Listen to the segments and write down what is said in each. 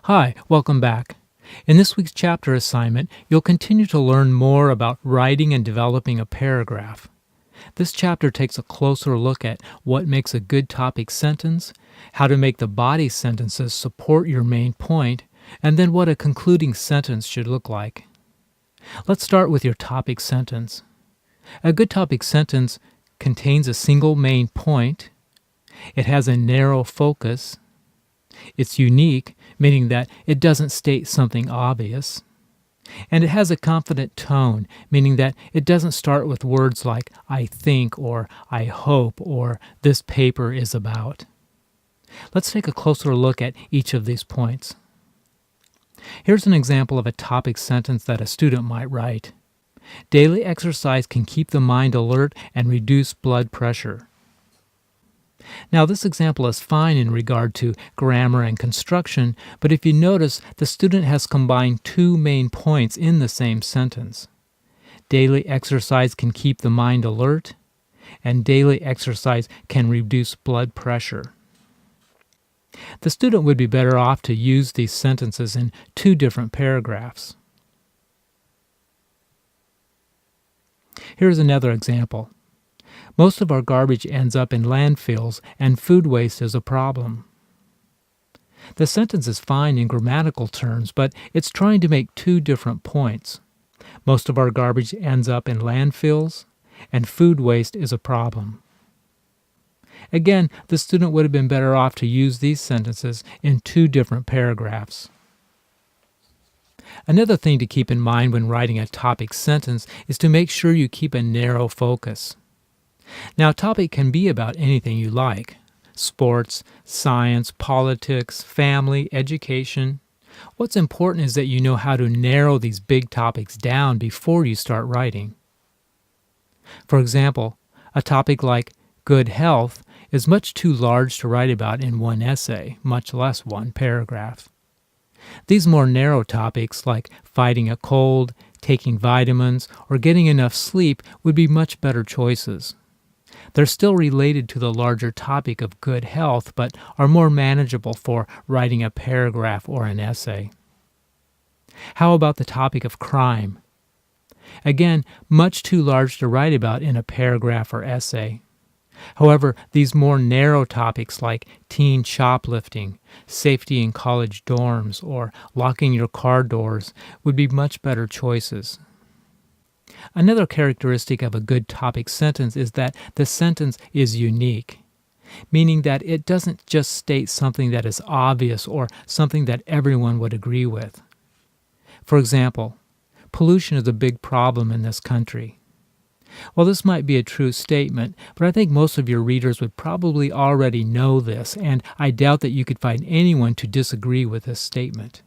Hi, welcome back. In this week's chapter assignment, you'll continue to learn more about writing and developing a paragraph. This chapter takes a closer look at what makes a good topic sentence, how to make the body sentences support your main point, and then what a concluding sentence should look like. Let's start with your topic sentence. A good topic sentence contains a single main point. It has a narrow focus. It's unique, meaning that it doesn't state something obvious. And it has a confident tone, meaning that it doesn't start with words like I think or I hope or this paper is about. Let's take a closer look at each of these points. Here's an example of a topic sentence that a student might write. Daily exercise can keep the mind alert and reduce blood pressure. Now, this example is fine in regard to grammar and construction, but if you notice, the student has combined two main points in the same sentence. Daily exercise can keep the mind alert, and daily exercise can reduce blood pressure. The student would be better off to use these sentences in two different paragraphs. Here's another example. Most of our garbage ends up in landfills, and food waste is a problem. The sentence is fine in grammatical terms, but it's trying to make two different points. Most of our garbage ends up in landfills, and food waste is a problem. Again, the student would have been better off to use these sentences in two different paragraphs. Another thing to keep in mind when writing a topic sentence is to make sure you keep a narrow focus. Now, a topic can be about anything you like: sports, science, politics, family, education. What's important is that you know how to narrow these big topics down before you start writing. For example, a topic like good health is much too large to write about in one essay, much less one paragraph. These more narrow topics like fighting a cold, taking vitamins, or getting enough sleep would be much better choices. They're still related to the larger topic of good health, but are more manageable for writing a paragraph or an essay. How about the topic of crime? Again, much too large to write about in a paragraph or essay. However, these more narrow topics like teen shoplifting, safety in college dorms, or locking your car doors would be much better choices. Another characteristic of a good topic sentence is that the sentence is unique, meaning that it doesn't just state something that is obvious or something that everyone would agree with. For example, pollution is a big problem in this country. Well, this might be a true statement, but I think most of your readers would probably already know this, and I doubt that you could find anyone to disagree with this statement.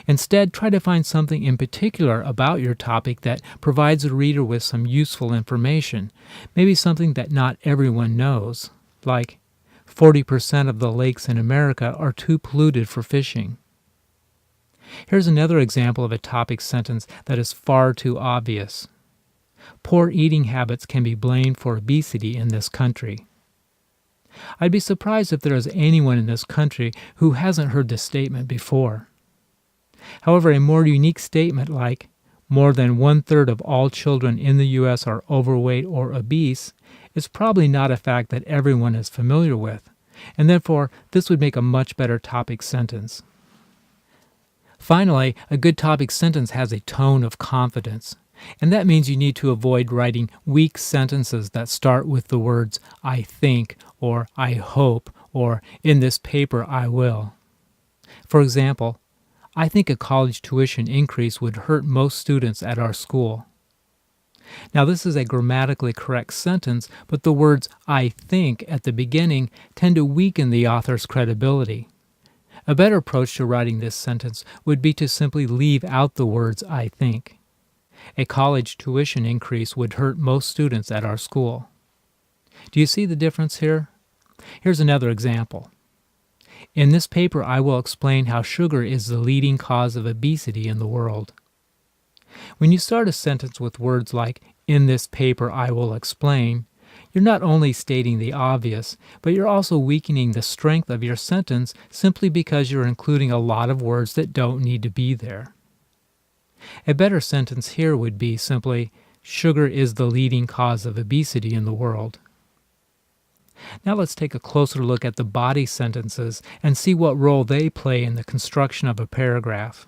Instead, try to find something in particular about your topic that provides the reader with some useful information, maybe something that not everyone knows, like 40% of the lakes in America are too polluted for fishing. Here's another example of a topic sentence that is far too obvious. Poor eating habits can be blamed for obesity in this country. I'd be surprised if there is anyone in this country who hasn't heard this statement before. However, a more unique statement like, more than 1/3 of all children in the U.S. are overweight or obese, is probably not a fact that everyone is familiar with, and therefore this would make a much better topic sentence. Finally, a good topic sentence has a tone of confidence, and that means you need to avoid writing weak sentences that start with the words I think, or I hope, or in this paper I will. For example, I think a college tuition increase would hurt most students at our school. Now, this is a grammatically correct sentence, but the words I think at the beginning tend to weaken the author's credibility. A better approach to writing this sentence would be to simply leave out the words I think. A college tuition increase would hurt most students at our school. Do you see the difference here? Here's another example. In this paper, I will explain how sugar is the leading cause of obesity in the world. When you start a sentence with words like, in this paper I will explain, You're not only stating the obvious, but you're also weakening the strength of your sentence simply because you're including a lot of words that don't need to be there. A better sentence here would be simply, sugar is the leading cause of obesity in the world. Now let's take a closer look at the body sentences and see what role they play in the construction of a paragraph.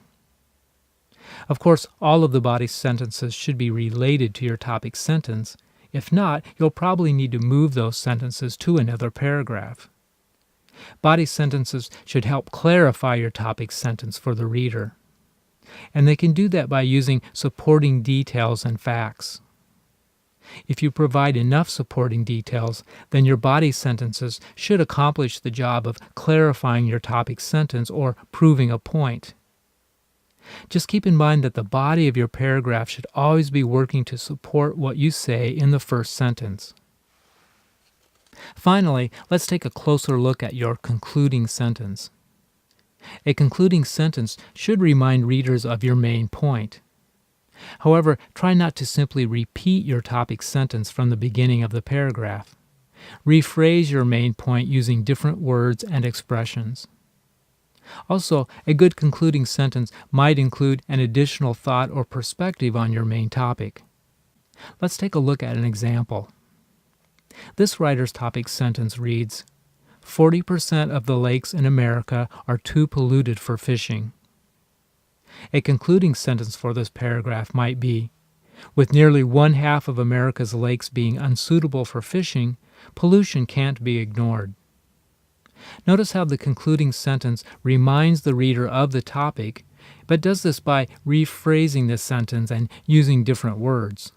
Of course, all of the body sentences should be related to your topic sentence. If not, you'll probably need to move those sentences to another paragraph. Body sentences should help clarify your topic sentence for the reader. And they can do that by using supporting details and facts. If you provide enough supporting details, then your body sentences should accomplish the job of clarifying your topic sentence or proving a point. Just keep in mind that the body of your paragraph should always be working to support what you say in the first sentence. Finally, let's take a closer look at your concluding sentence. A concluding sentence should remind readers of your main point. However, try not to simply repeat your topic sentence from the beginning of the paragraph. Rephrase your main point using different words and expressions. Also, a good concluding sentence might include an additional thought or perspective on your main topic. Let's take a look at an example. This writer's topic sentence reads, 40% of the lakes in America are too polluted for fishing. A concluding sentence for this paragraph might be, with nearly 1/2 of America's lakes being unsuitable for fishing, pollution can't be ignored. Notice how the concluding sentence reminds the reader of the topic, but does this by rephrasing the sentence and using different words.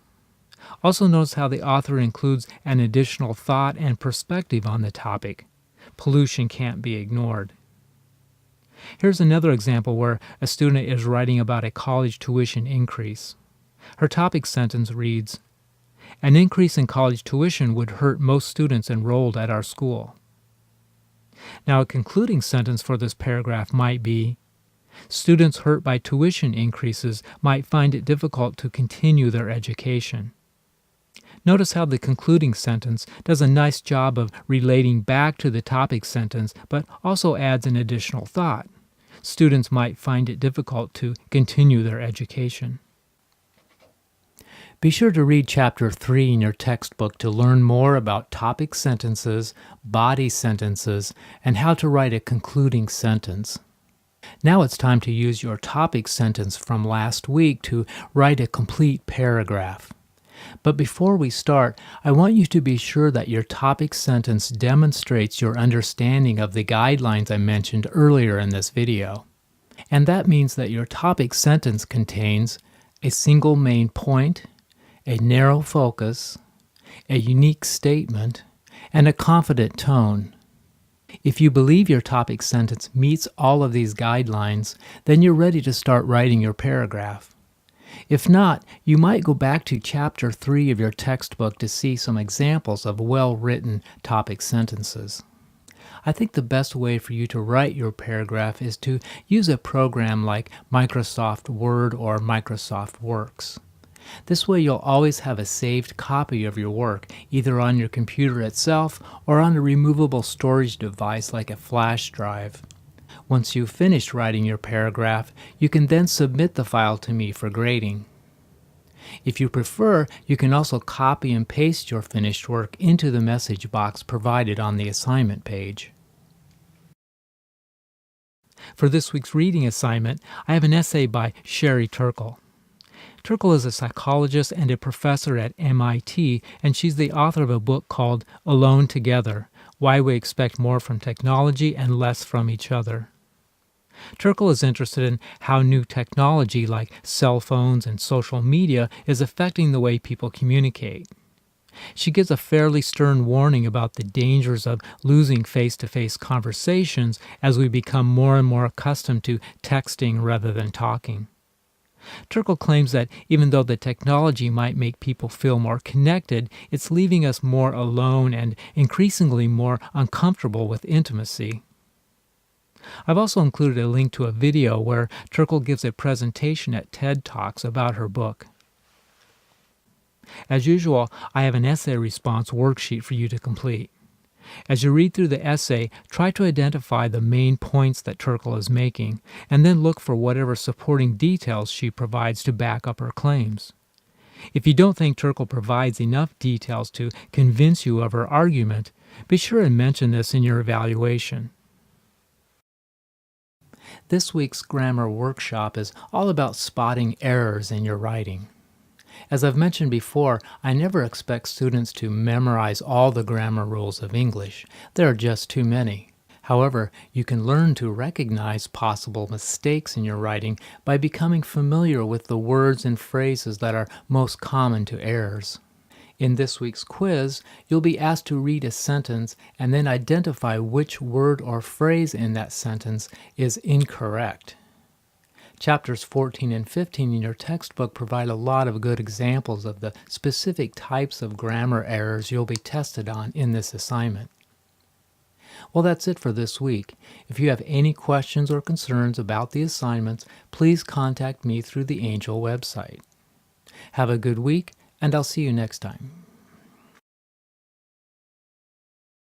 Also notice how the author includes an additional thought and perspective on the topic. Pollution can't be ignored. Here's another example where a student is writing about a college tuition increase. Her topic sentence reads, an increase in college tuition would hurt most students enrolled at our school. Now, a concluding sentence for this paragraph might be, students hurt by tuition increases might find it difficult to continue their education. Notice how the concluding sentence does a nice job of relating back to the topic sentence, but also adds an additional thought. Students might find it difficult to continue their education. Be sure to read Chapter 3 in your textbook to learn more about topic sentences, body sentences, and how to write a concluding sentence. Now it's time to use your topic sentence from last week to write a complete paragraph. But before we start, I want you to be sure that your topic sentence demonstrates your understanding of the guidelines I mentioned earlier in this video. And that means that your topic sentence contains a single main point, a narrow focus, a unique statement, and a confident tone. If you believe your topic sentence meets all of these guidelines, then you're ready to start writing your paragraph. If not, you might go back to Chapter 3 of your textbook to see some examples of well-written topic sentences. I think the best way for you to write your paragraph is to use a program like Microsoft Word or Microsoft Works. This way you'll always have a saved copy of your work, either on your computer itself or on a removable storage device like a flash drive. Once you've finished writing your paragraph, you can then submit the file to me for grading. If you prefer, you can also copy and paste your finished work into the message box provided on the assignment page. For this week's reading assignment, I have an essay by Sherry Turkle. Turkle is a psychologist and a professor at MIT, and she's the author of a book called Alone Together: Why We Expect More from Technology and Less from Each Other. Turkle is interested in how new technology like cell phones and social media is affecting the way people communicate. She gives a fairly stern warning about the dangers of losing face-to-face conversations as we become more and more accustomed to texting rather than talking. Turkle claims that even though the technology might make people feel more connected, it's leaving us more alone and increasingly more uncomfortable with intimacy. I've also included a link to a video where Turkle gives a presentation at TED Talks about her book. As usual, I have an essay response worksheet for you to complete. As you read through the essay, try to identify the main points that Turkle is making, and then look for whatever supporting details she provides to back up her claims. If you don't think Turkle provides enough details to convince you of her argument, be sure and mention this in your evaluation. This week's grammar workshop is all about spotting errors in your writing. As I've mentioned before, I never expect students to memorize all the grammar rules of English. There are just too many. However, you can learn to recognize possible mistakes in your writing by becoming familiar with the words and phrases that are most common to errors. In this week's quiz, you'll be asked to read a sentence and then identify which word or phrase in that sentence is incorrect. Chapters 14 and 15 in your textbook provide a lot of good examples of the specific types of grammar errors you'll be tested on in this assignment. Well, that's it for this week. If you have any questions or concerns about the assignments, please contact me through the Angel website. Have a good week, and I'll see you next time.